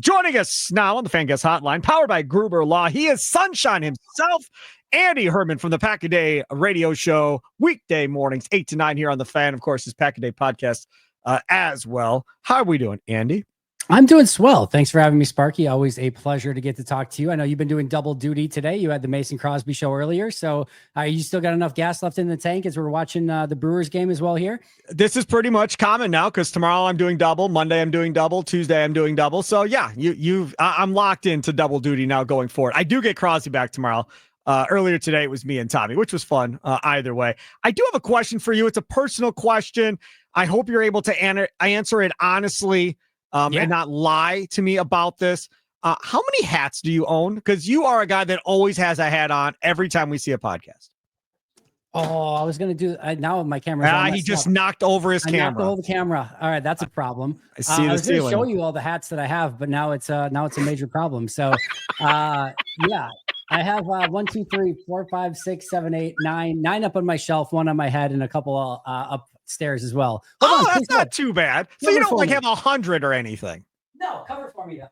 Joining us now on the Fan Guest Hotline, powered by Gruber Law, he is Sunshine himself, Andy Herman from the Pack a Day radio show, weekday mornings, 8 to 9 here on the Fan. Of course, his Pack a Day podcast as well. How are we doing, Andy? I'm doing swell. Thanks for having me, Sparky. Always a pleasure to get to talk to you. I know you've been doing double duty today. You had the Mason Crosby show earlier. So you still got enough gas left in the tank as we're watching the Brewers game as well here? This is pretty much common now because tomorrow I'm doing double. Monday I'm doing double. Tuesday I'm doing double. So yeah, I'm locked into double duty now going forward. I do get Crosby back tomorrow. Earlier today it was me and Tommy, which was fun either way. I do have a question for you. It's a personal question. I hope you're able to answer it honestly. And not lie to me about this. How many hats do you own? Because you are a guy that always has a hat on every time we see a podcast. Oh, I was going to do now my camera. He just knocked over his camera. Knocked over the camera. All right, that's a problem. I see I was going to show you all the hats that I have, but now it's a major problem. So, yeah, I have 1, 2, 3, 4, 5, 6, 7, 8, 9 up on my shelf, one on my head, and a couple upstairs as well. That's not too bad. So you don't have 100 or anything. No, cover for me though.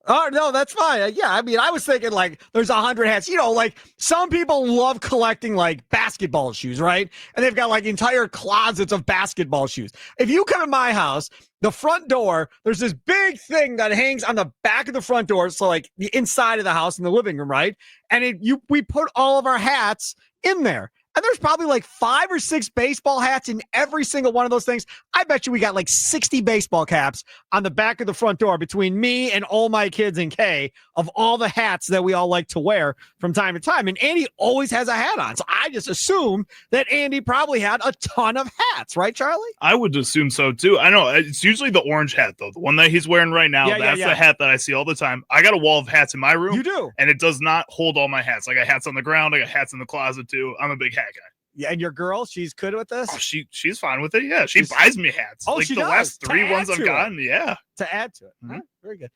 Oh, no, that's fine. Yeah, I mean, I was thinking like there's 100 hats. Like some people love collecting like basketball shoes, right? And they've got like entire closets of basketball shoes. If you come in my house, the front door, there's this big thing that hangs on the back of the front door. So like the inside of the house in the living room, right? And we put all of our hats in there. And there's probably like 5 or 6 baseball hats in every single one of those things. I bet you we got like 60 baseball caps on the back of the front door between me and all my kids and Kay of all the hats that we all like to wear from time to time. And Andy always has a hat on. So I just assume that Andy probably had a ton of hats, right, Charlie? I would assume so too. I know it's usually the orange hat though. The one that he's wearing right now. That's the hat that I see all the time. I got a wall of hats in my room. You do? And it does not hold all my hats. I got hats on the ground. I got hats in the closet too. I'm a big hat guy. Yeah, and your girl, she's good with this? Oh, she's fine with it. Yeah, she buys me hats. Oh, like she the does. last 3 ones I've gotten. Yeah, to add to it. Mm-hmm. Right, very good.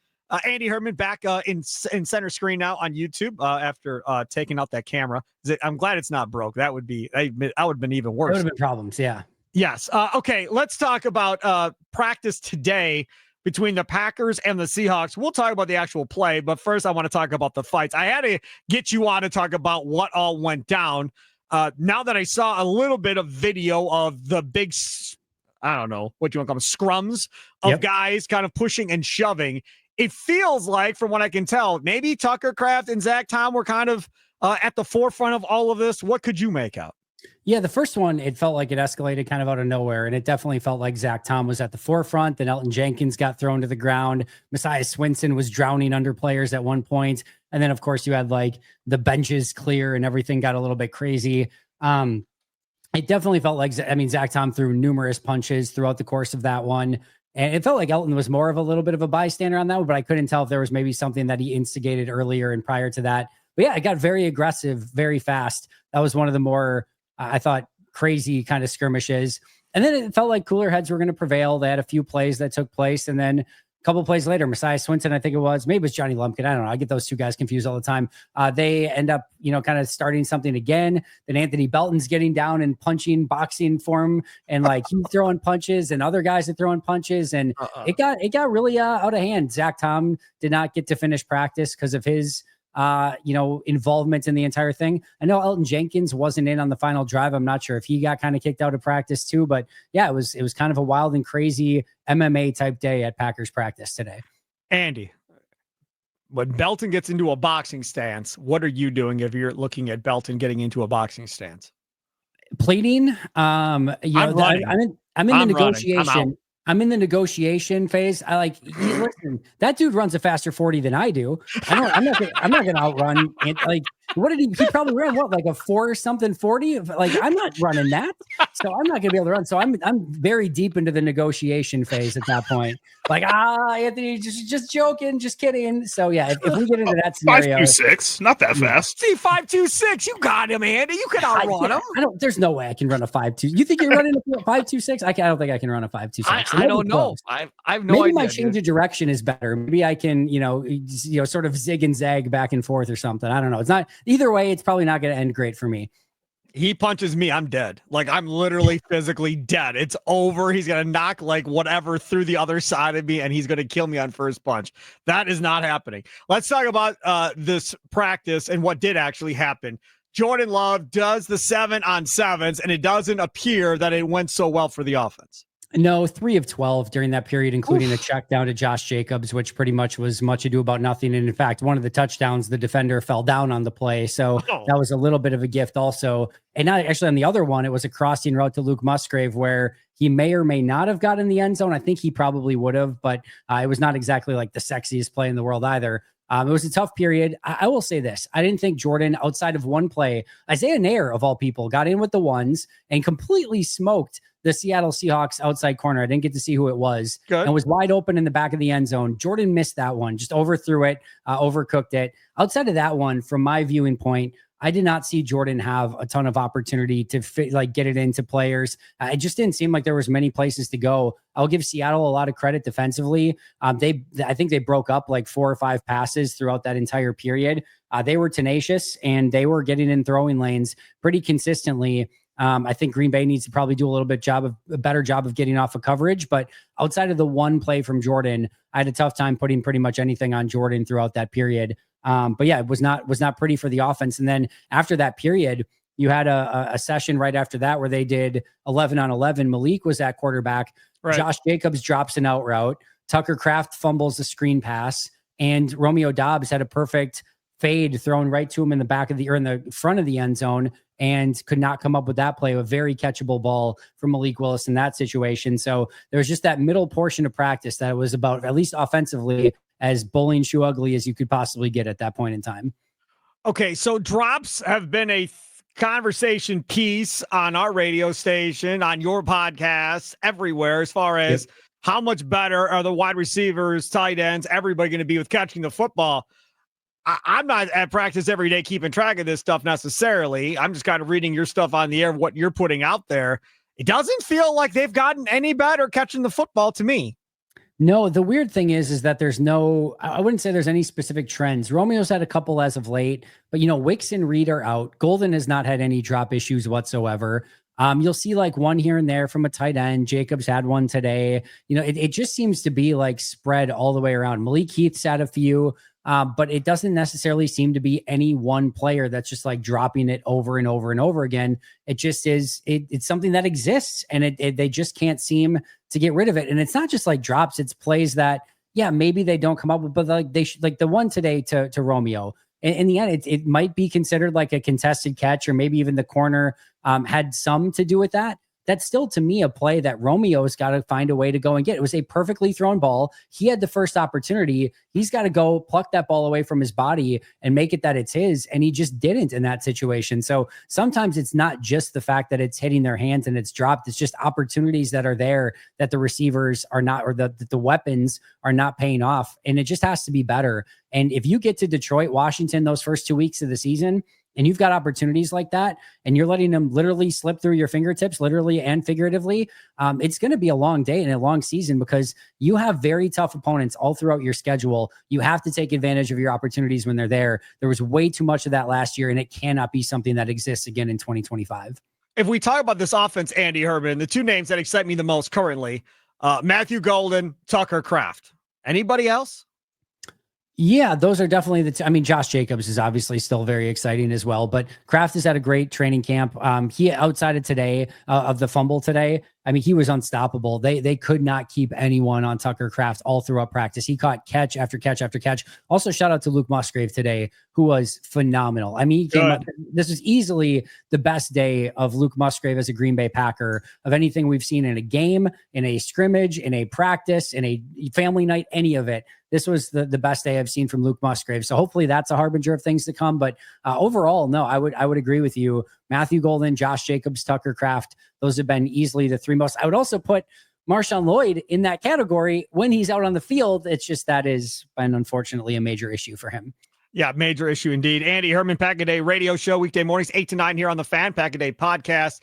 Andy Herman back in center screen now on YouTube after taking out that camera. I'm glad it's not broke. That would be that would have been even worse. That would have been problems. Yeah. Yes. Okay. Let's talk about practice today between the Packers and the Seahawks. We'll talk about the actual play, but first I want to talk about the fights. I had to get you on to talk about what all went down. Now that I saw a little bit of video of the big, I don't know what you want to call them, scrums of guys kind of pushing and shoving, it feels like, from what I can tell, maybe Tucker Kraft and Zach Tom were kind of at the forefront of all of this. What could you make out? Yeah, the first one, it felt like it escalated kind of out of nowhere, and it definitely felt like Zach Tom was at the forefront. Then Elton Jenkins got thrown to the ground. Messiah Swinson was drowning under players at one point. And then, of course, you had like the benches clear and everything got a little bit crazy. It definitely felt like, Zach Tom threw numerous punches throughout the course of that one. And it felt like Elton was more of a little bit of a bystander on that one, but I couldn't tell if there was maybe something that he instigated earlier and prior to that. But yeah, it got very aggressive, very fast. That was one of the more, I thought, crazy kind of skirmishes. And then it felt like cooler heads were going to prevail. They had a few plays that took place. And then a couple of plays later, Messiah Swinson, I think it was, maybe it was Johnny Lumpkin. I don't know. I get those two guys confused all the time. They end up, kind of starting something again. Then Anthony Belton's getting down and punching, boxing for him. And like he's throwing punches and other guys are throwing punches. And it got really out of hand. Zach Tom did not get to finish practice because of his involvement in the entire thing. I know Elton Jenkins wasn't in on the final drive. I'm not sure if he got kind of kicked out of practice too, but yeah, it was kind of a wild and crazy MMA type day at Packers practice today. Andy, when Belton gets into a boxing stance, what are you doing if you're looking at Belton getting into a boxing stance? Pleading. I'm in the negotiation. I'm in the negotiation phase. Listen, that dude runs a faster 40 than I do. I'm not going to outrun it. Like, what did he probably ran like a 4 or something 40? Like, I'm not running that. So I'm not going to be able to run. So I'm very deep into the negotiation phase at that point. Like, Anthony, just joking, just kidding. So yeah, if we get into that scenario, 5.26, not that fast. See, 5.26, you got him, Andy. You can outrun him. There's no way I can run a 5.2. You think you're running a 5.26? I don't think I can run a 5.26. I don't know. I have no idea. Maybe my change of direction is better. Maybe I can, sort of zig and zag back and forth or something. I don't know. It's not either way. It's probably not going to end great for me. He punches me, I'm dead. Like, I'm literally physically dead. It's over. He's going to knock like whatever through the other side of me, and he's going to kill me on first punch. That is not happening. Let's talk about this practice and what did actually happen. Jordan Love does the 7-on-7s, and it doesn't appear that it went so well for the offense. No, 3 of 12 during that period, including a check down to Josh Jacobs, which pretty much was much ado about nothing. And in fact, one of the touchdowns, the defender fell down on the play. So that was a little bit of a gift also. And not actually on the other one, it was a crossing route to Luke Musgrave where he may or may not have gotten in the end zone. I think he probably would have, but it was not exactly like the sexiest play in the world either. It was a tough period. I will say this. I didn't think Jordan, outside of one play, Isaiah Nair, of all people, got in with the ones and completely smoked the Seattle Seahawks outside corner. I didn't get to see who it was. Good. And was wide open in the back of the end zone. Jordan missed that one, just overthrew it, overcooked it. Outside of that one, from my viewing point, I did not see Jordan have a ton of opportunity to get it into players. It just didn't seem like there was many places to go. I'll give Seattle a lot of credit defensively. I think they broke up like 4 or 5 passes throughout that entire period. They were tenacious and they were getting in throwing lanes pretty consistently. I think Green Bay needs to probably do a better job of getting off of coverage. But outside of the one play from Jordan, I had a tough time putting pretty much anything on Jordan throughout that period. But yeah, it was not pretty for the offense. And then after that period, you had a session right after that where they did 11-on-11. Malik was at quarterback. Right. Josh Jacobs drops an out route. Tucker Kraft fumbles the screen pass, and Romeo Doubs had a perfect fade thrown right to him in the front of the end zone, and could not come up with that play. A very catchable ball from Malik Willis in that situation. So there was just that middle portion of practice that was about, at least offensively, as bowling shoe ugly as you could possibly get at that point in time. Okay, so drops have been a conversation piece on our radio station, on your podcast, everywhere, as far as how much better are the wide receivers, tight ends, everybody going to be with catching the football. I'm not at practice every day keeping track of this stuff necessarily. I'm just kind of reading your stuff on the air, what you're putting out there. It doesn't feel like they've gotten any better catching the football to me. No, the weird thing is that I wouldn't say there's any specific trends. Romeo's had a couple as of late, but Wicks and Reed are out. Golden has not had any drop issues whatsoever. You'll see like one here and there from a tight end. Jacobs had one today. It just seems to be like spread all the way around. Malik Heath's had a few, but it doesn't necessarily seem to be any one player that's just like dropping it over and over and over again. It just is, it's something that exists, and they just can't seem to get rid of it. And it's not just like drops, it's plays that, yeah, maybe they don't come up with, but like they should, like the one today to Romeo. In the end, it might be considered like a contested catch, or maybe even the corner had some to do with that. That's still, to me, a play that Romeo's got to find a way to go and get. It was a perfectly thrown ball. He had the first opportunity. He's got to go pluck that ball away from his body and make it that it's his. And he just didn't in that situation. So sometimes it's not just the fact that it's hitting their hands and it's dropped. It's just opportunities that are there that the receivers are not, or the weapons are not paying off. And it just has to be better. And if you get to Detroit, Washington, those first 2 weeks of the season, and you've got opportunities like that, and you're letting them literally slip through your fingertips, literally and figuratively, it's going to be a long day and a long season, because you have very tough opponents all throughout your schedule. You have to take advantage of your opportunities when they're there. There was way too much of that last year, and it cannot be something that exists again in 2025. If we talk about this offense, Andy, Herman, the two names that excite me the most currently, Matthew Golden, Tucker Kraft. Anybody else? Yeah, those are definitely Josh Jacobs is obviously still very exciting as well, but Kraft has had a great training camp. He, outside of today, of the fumble today, he was unstoppable. They could not keep anyone on Tucker Kraft all throughout practice. He caught catch after catch after catch. Also, shout out to Luke Musgrave today, who was phenomenal. He came up. This was easily the best day of Luke Musgrave as a Green Bay Packer of anything we've seen in a game, in a scrimmage, in a practice, in a family night, any of it. This was the best day I've seen from Luke Musgrave. So hopefully that's a harbinger of things to come. But overall, no, I would agree with you. Matthew Golden, Josh Jacobs, Tucker Kraft, those have been easily the three most. I would also put Marshawn Lloyd in that category when he's out on the field. It's just that has been unfortunately a major issue for him. Yeah, major issue indeed. Andy Herman, Pack a Day radio show, weekday mornings, 8 to 9 here on the Fan. Pack a Day podcast.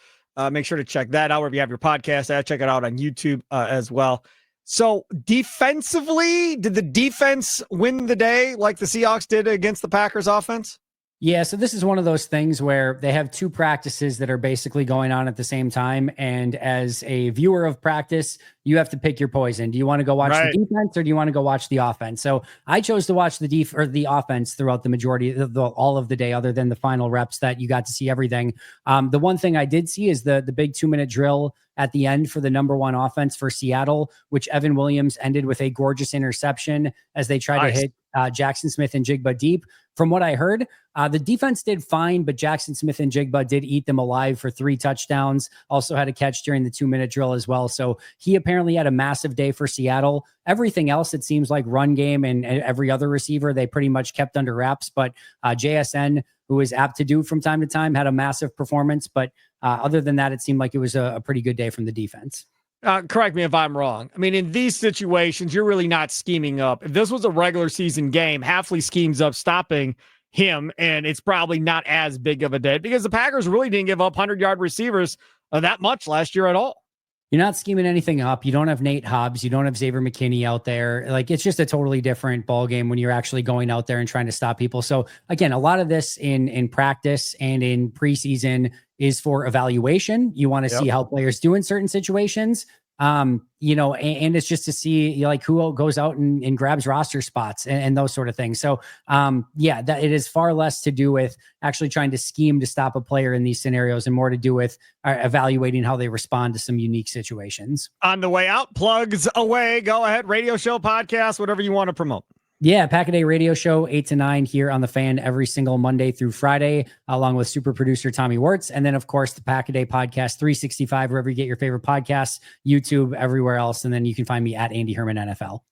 Make sure to check that out wherever you have your podcast at. Check it out on YouTube as well. So defensively, did the defense win the day like the Seahawks did against the Packers offense? Yeah, so this is one of those things where they have two practices that are basically going on at the same time. And as a viewer of practice, you have to pick your poison. Do you want to go watch the defense or do you want to go watch the offense? So I chose to watch the offense throughout the majority of all of the day, other than the final reps that you got to see everything. The one thing I did see is the big 2-minute drill at the end for the number one offense for Seattle, which Evan Williams ended with a gorgeous interception as they tried to hit Jackson Smith and Jigba deep. From what I heard, the defense did fine, but Jackson Smith and Jigba did eat them alive for 3 touchdowns. Also had a catch during the 2-minute drill as well. So he apparently had a massive day for Seattle. Everything else, it seems like run game and every other receiver, they pretty much kept under wraps. But JSN, who is apt to do from time to time, had a massive performance. But other than that, it seemed like it was a pretty good day from the defense. Correct me if I'm wrong. I mean, in these situations, you're really not scheming up. If this was a regular season game, Hafley schemes up stopping him, and it's probably not as big of a day because the Packers really didn't give up 100-yard receivers that much last year at all. You're not scheming anything up. You don't have Nate Hobbs. You don't have Xavier McKinney out there. Like, it's just a totally different ball game when you're actually going out there and trying to stop people. So again, a lot of this in practice and in preseason is for evaluation. You want to see how players do in certain situations. And it's just to see like who goes out and grabs roster spots and those sort of things. So, that it is far less to do with actually trying to scheme to stop a player in these scenarios and more to do with evaluating how they respond to some unique situations. On the way out, plugs away. Go ahead. Radio show, podcast, whatever you want to promote. Yeah, Pack a Day Radio Show, 8 to 9 here on The Fan every single Monday through Friday, along with super producer Tommy Wirtz. And then, of course, the Pack a Day Podcast 365, wherever you get your favorite podcasts, YouTube, everywhere else. And then you can find me at Andy Herman NFL.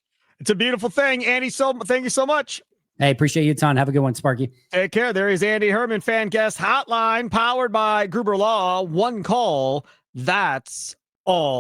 It's a beautiful thing, Andy. So thank you so much. Hey, appreciate you a ton. Have a good one, Sparky. Take care. There is Andy Herman, Fan Guest Hotline, powered by Gruber Law. One call. That's all.